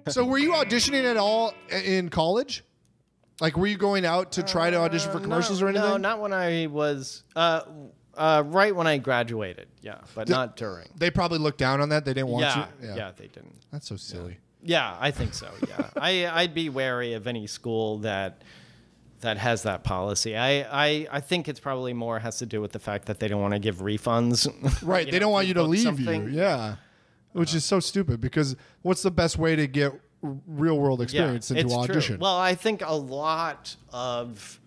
So were you auditioning at all in college? Like, were you going out to try to audition for commercials or anything? No, not when I was, right when I graduated. Yeah, but not during. They probably looked down on that. They didn't want you. Yeah, they didn't. That's so silly. Yeah, I think so. Yeah, I'd be wary of any school that has that policy. I think it's probably more has to do with the fact that they don't want to give refunds. Right. They don't want you to leave you. Yeah. Which is so stupid, because what's the best way to get real world experience into audition? True. Well, I think a lot of...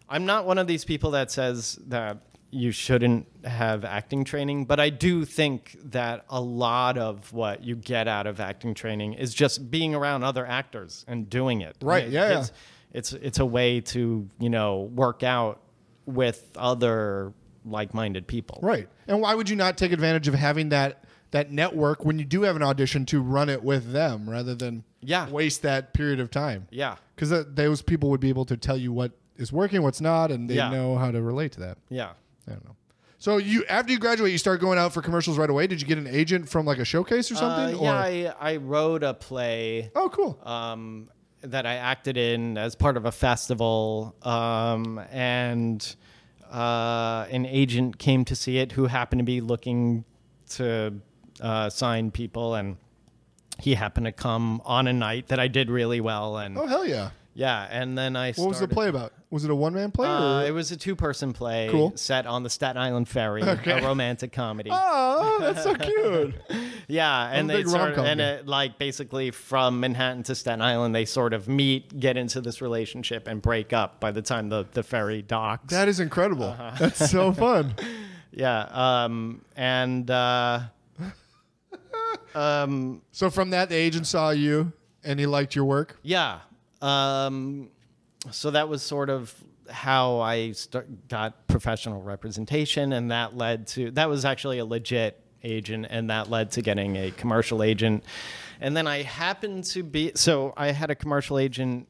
I'm not one of these people that says that you shouldn't have acting training, but I do think that a lot of what you get out of acting training is just being around other actors and doing it. Right. Yeah. It's a way to, work out with other like-minded people. Right. And why would you not take advantage of having that network when you do have an audition to run it with them rather than waste that period of time? Yeah. Because those people would be able to tell you what is working, what's not, and they know how to relate to that. Yeah. I don't know. So after you graduate, you start going out for commercials right away. Did you get an agent from like a showcase or something? I wrote a play. Oh, cool. That I acted in as part of a festival, and an agent came to see it who happened to be looking to sign people, and he happened to come on a night that I did really well. And oh, hell yeah. Yeah, and then What was the play about? Was it a one-man play? It was a two-person play set on the Staten Island Ferry, a romantic comedy. Oh, that's so cute. Yeah, and basically from Manhattan to Staten Island, they sort of meet, get into this relationship, and break up by the time the ferry docks. That is incredible. That's so fun. Yeah, so from that, the agent saw you and he liked your work? Yeah. So that was sort of how I got professional representation, and that was actually a legit agent, and that led to getting a commercial agent. And then I happened to I had a commercial agent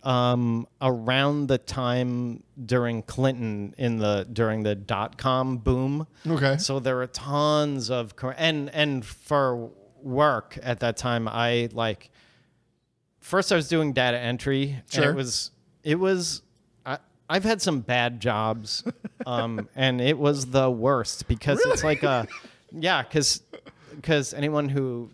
around the time during Clinton during the .com boom. Okay. So there were tons of and for work at that time, first I was doing data entry. Sure. And I've had some bad jobs, and it was the worst because it's like because anyone who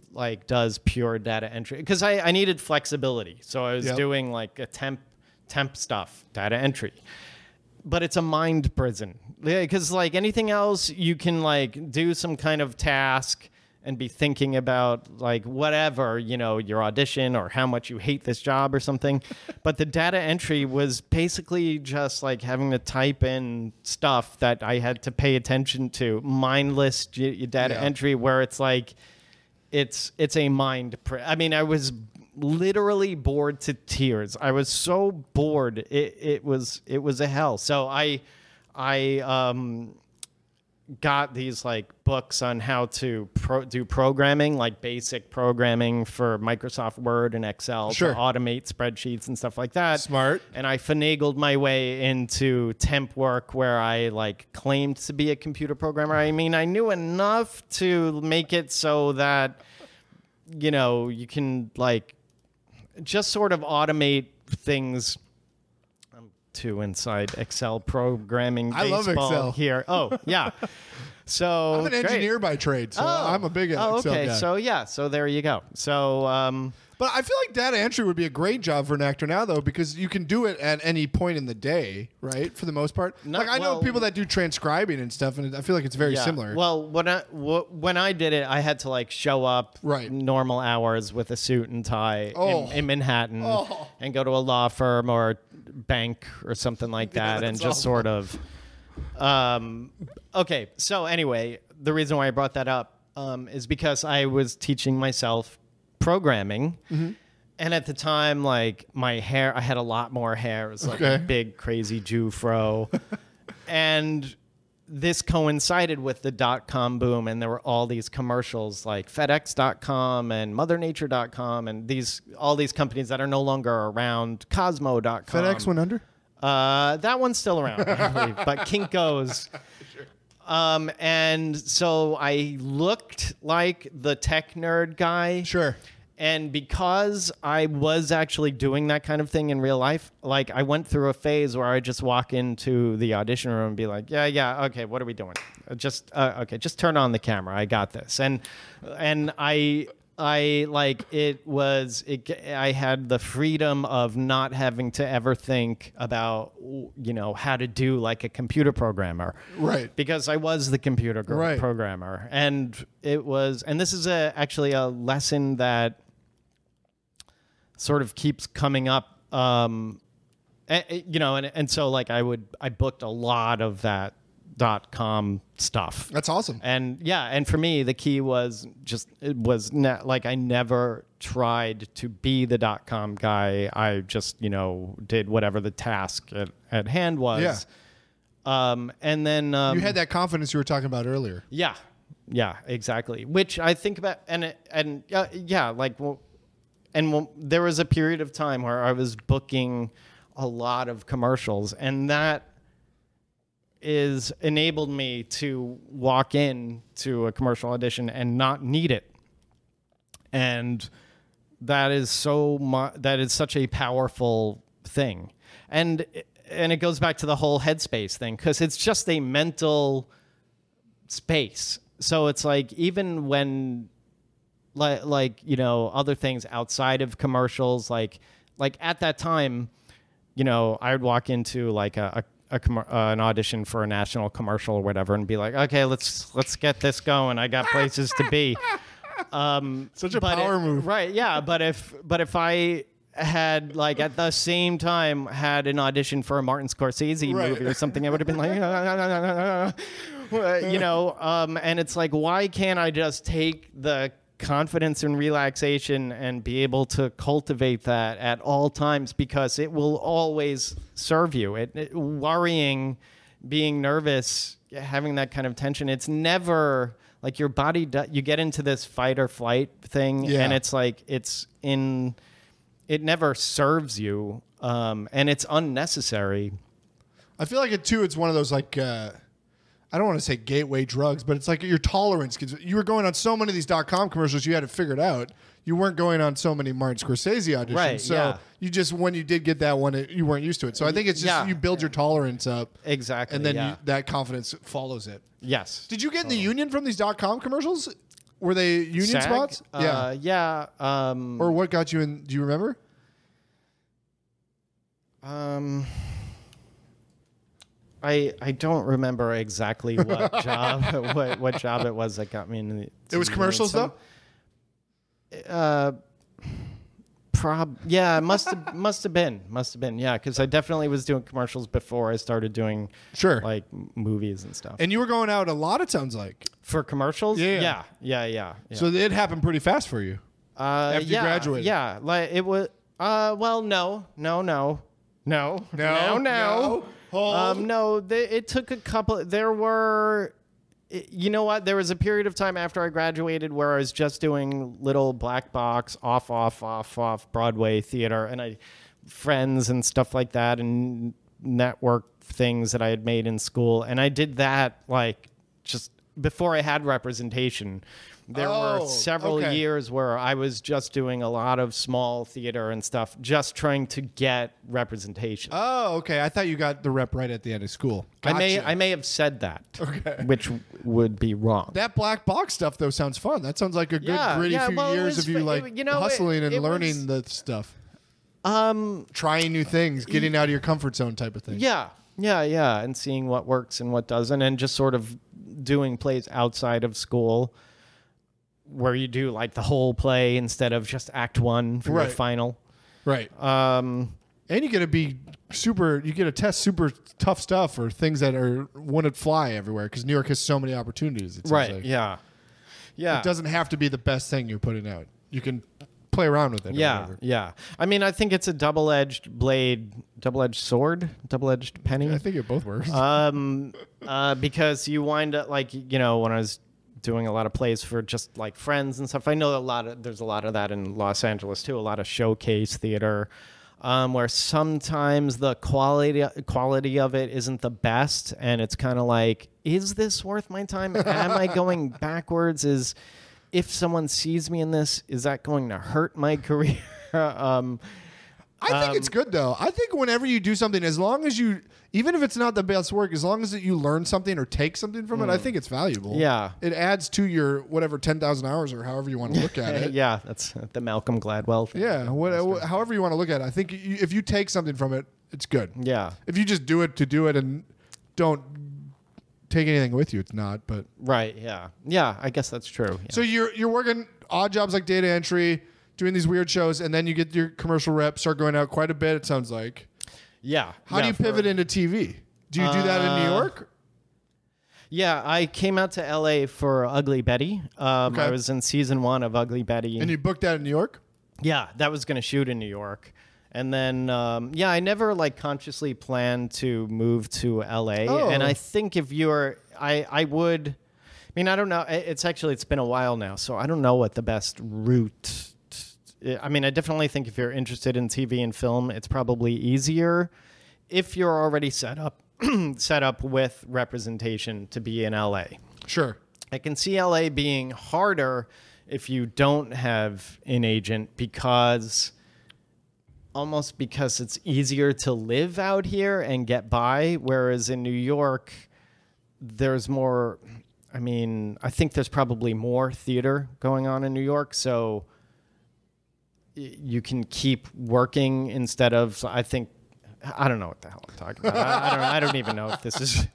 does pure data entry, because I needed flexibility. So I was doing like a temp stuff, data entry. But it's a mind prison. Because anything else, you can do some kind of task and be thinking about whatever, your audition or how much you hate this job or something. But the data entry was basically just having to type in stuff that I had to pay attention to, mindless data entry, where it's it's a mind. I was literally bored to tears. I was so bored. It was a hell. So I got these books on how to do programming, basic programming for Microsoft Word and Excel to automate spreadsheets and stuff like that. Smart. And I finagled my way into temp work where I claimed to be a computer programmer. I mean, I knew enough to make it so that, you can just sort of automate things. To inside Excel programming. I love Excel here. Oh, yeah. So I'm an engineer by trade, so I'm a big Excel guy. So there you go. So but I feel like data entry would be a great job for an actor now, though, because you can do it at any point in the day, right? For the most part. I know people that do transcribing and stuff, and I feel like it's very similar. Well, when I did it, I had to show up normal hours with a suit and tie in Manhattan and go to a law firm or bank or something like that, and just sort of. Okay, so anyway, the reason why I brought that up is because I was teaching myself programming, and at the time, my hair, I had a lot more hair. It was a big, crazy Jew fro, and this coincided with the .com boom, and there were all these commercials like FedEx.com and MotherNature.com and all these companies that are no longer around. Cosmo.com. FedEx went under? That one's still around, I believe, but Kinko's. And so I looked like the tech nerd guy. Sure. And because I was actually doing that kind of thing in real life, like I went through a phase where I just walk into the audition room and be like, yeah, okay, what are we doing? Just turn on the camera. I got this. And I like I had the freedom of not having to ever think about, how to do like a computer programmer. Right. Because I was the computer programmer. And this is actually a lesson that sort of keeps coming up, and so like I booked a lot of that .com stuff. That's awesome. And for me, the key was I never tried to be the .com guy. I just, did whatever the task at hand was. Yeah. And then you had that confidence you were talking about earlier. Yeah, exactly. Which I think about, there was a period of time where I was booking a lot of commercials, and that is enabled me to walk in to a commercial audition and not need it. And that is such a powerful thing. And it goes back to the whole headspace thing, because it's just a mental space. So it's like, even when other things outside of commercials, like at that time, I would walk into like an audition for a national commercial or whatever and be like, okay, let's get this going. I got places to be. Such a power move. Right. Yeah. But if I had like at the same time had an audition for a Martin Scorsese movie or something, I would have been like, and it's like, why can't I just take the confidence and relaxation and be able to cultivate that at all times, because it will always serve you. Worrying, being nervous, having that kind of tension, it's never like your body you get into this fight or flight thing, and it's like it never serves you, and it's unnecessary. I feel like it's one of those like I don't want to say gateway drugs, but it's like your tolerance. Cause you were going on so many of these .com commercials, you had it figured out. You weren't going on so many Martin Scorsese auditions. Right, so you just, when you did get that one, you weren't used to it. So I think it's just you build your tolerance up. Exactly. And then that confidence follows it. Yes. Did you get in the union from these .com commercials? Were they union SAG? spots? Yeah. Or what got you in? Do you remember? I don't remember exactly what job what job it was that got me in. It was commercials though. Yeah, it must have been yeah, because I definitely was doing commercials before I started doing like movies and stuff. And you were going out a lot, it sounds like, for commercials. Yeah. So it happened pretty fast for you after you graduated. Yeah, like it was. Well, no. It took a couple. There were, you know what? There was a period of time after I graduated where I was just doing little black box off Broadway theater, and friends and stuff like that, and network things that I had made in school, and I did that like just before I had representation. There were several years where I was just doing a lot of small theater and stuff, just trying to get representation. Oh, okay. I thought you got the rep right at the end of school. Gotcha. I may have said that, which would be wrong. That black box stuff, though, sounds fun. That sounds like a good, gritty few years of you hustling and learning the stuff. Trying new things, getting out of your comfort zone type of thing. Yeah, and seeing what works and what doesn't, and just sort of doing plays outside of school, where you do like the whole play instead of just act one for your final. Right. And you get to test super tough stuff or things that wouldn't fly everywhere, because New York has so many opportunities. It seems like. Yeah. It doesn't have to be the best thing you're putting out. You can play around with it. Yeah. I mean, I think it's a double-edged blade, double-edged sword, double-edged penny. I think it both works. Because you wind up like, when I was doing a lot of plays for just like friends and stuff. I know there's a lot of that in Los Angeles too. A lot of showcase theater, where sometimes the quality of it isn't the best, and it's kind of like, is this worth my time? Am I going backwards? Is if someone sees me in this, is that going to hurt my career? I think it's good though. I think whenever you do something, as long as you, even if it's not the best work, as long as you learn something or take something from it, I think it's valuable. Yeah. It adds to your whatever 10,000 hours or however you want to look at it. Yeah, that's the Malcolm Gladwell thing. Yeah, however you want to look at it. I think if you take something from it, it's good. Yeah. If you just do it to do it and don't take anything with you, it's not. But right. Yeah. Yeah. I guess that's true. Yeah. So you're working odd jobs like data entry, doing these weird shows, and then you get your commercial rep, start going out quite a bit. It sounds like. Yeah. How do you pivot into TV? Do you do that in New York? Yeah, I came out to LA for Ugly Betty. I was in season 1 of Ugly Betty. And you booked that in New York? Yeah, that was going to shoot in New York. And then, I never like consciously planned to move to LA. Oh. And I think if you're, I would, I mean, I don't know. It's been a while now, so I don't know what the best route. I mean, I definitely think if you're interested in TV and film, it's probably easier if you're already set up with representation to be in LA. Sure. I can see LA being harder if you don't have an agent because it's easier to live out here and get by, whereas in New York, there's more, I mean, I think there's probably more theater going on in New York, so you can keep working instead of, I don't know what the hell I'm talking about. I don't even know if this is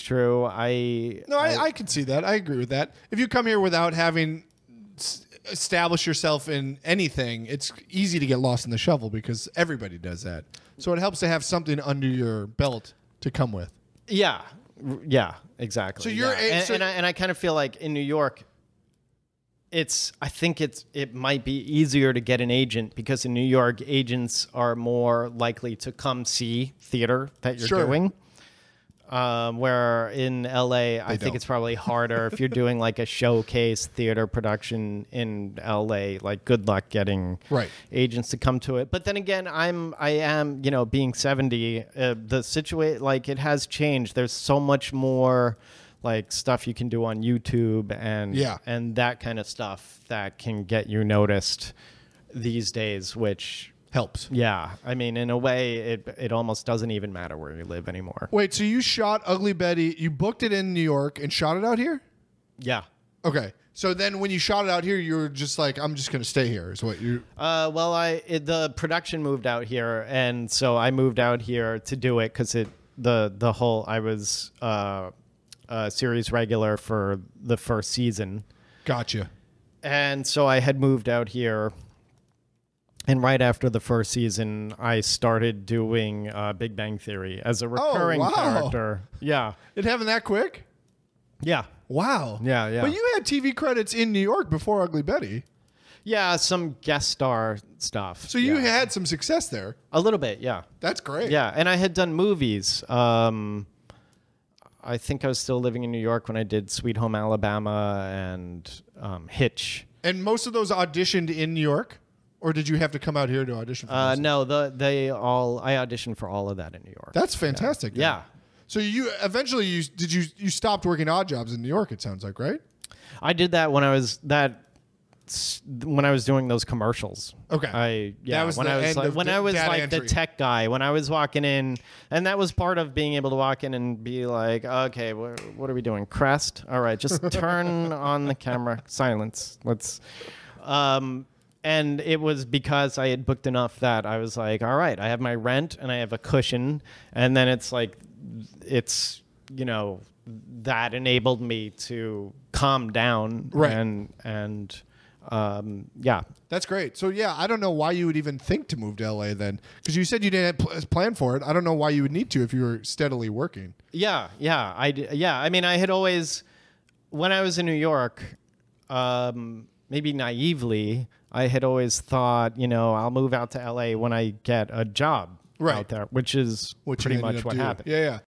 true. I can see that. I agree with that. If you come here without having established yourself in anything, it's easy to get lost in the shuffle because everybody does that. So it helps to have something under your belt to come with. Yeah, exactly. So you're and I kind of feel like in New York, I think it might be easier to get an agent because in New York, agents are more likely to come see theater that you're doing. Where in LA, I think it's probably harder if you're doing like a showcase theater production in LA. Like, good luck getting agents to come to it. But then again, I am, being 70, the situation, like, it has changed. There's so much more like stuff you can do on YouTube and that kind of stuff that can get you noticed these days, which helps. Yeah. I mean, in a way, it almost doesn't even matter where you live anymore. Wait, so you shot Ugly Betty, you booked it in New York and shot it out here? Yeah. Okay. So then when you shot it out here, you were just like, I'm just going to stay here is what you... the production moved out here, and so I moved out here to do it because I was... series regular for the first season. Gotcha. And so I had moved out here, and right after the first season, I started doing Big Bang Theory as a recurring character. Yeah. It happened that quick? Yeah. Wow. Yeah. But you had TV credits in New York before Ugly Betty. Yeah, some guest star stuff. So you had some success there. A little bit, yeah. That's great. Yeah, and I had done movies. I think I was still living in New York when I did Sweet Home Alabama and Hitch. And most of those auditioned in New York? Or did you have to come out here to audition for those? No, I auditioned for all of that in New York. That's fantastic. Yeah. So you eventually you stopped working odd jobs in New York, it sounds like, right? I did that when I was doing those commercials. Okay. When I was the tech guy, when I was walking in, and that was part of being able to walk in and be like, okay, what are we doing? Crest? All right, just turn on the camera. Silence. Let's. And it was because I had booked enough that I was like, all right, I have my rent and I have a cushion, and then that enabled me to calm down. Right. And that's great. So I don't know why you would even think to move to LA then, because you said you didn't plan for it. I don't know why you would need to if you were steadily working. I mean, I had always, when I was in New York, maybe naively, I had always thought, I'll move out to LA when I get a job out there, which is pretty much what happened. Yeah.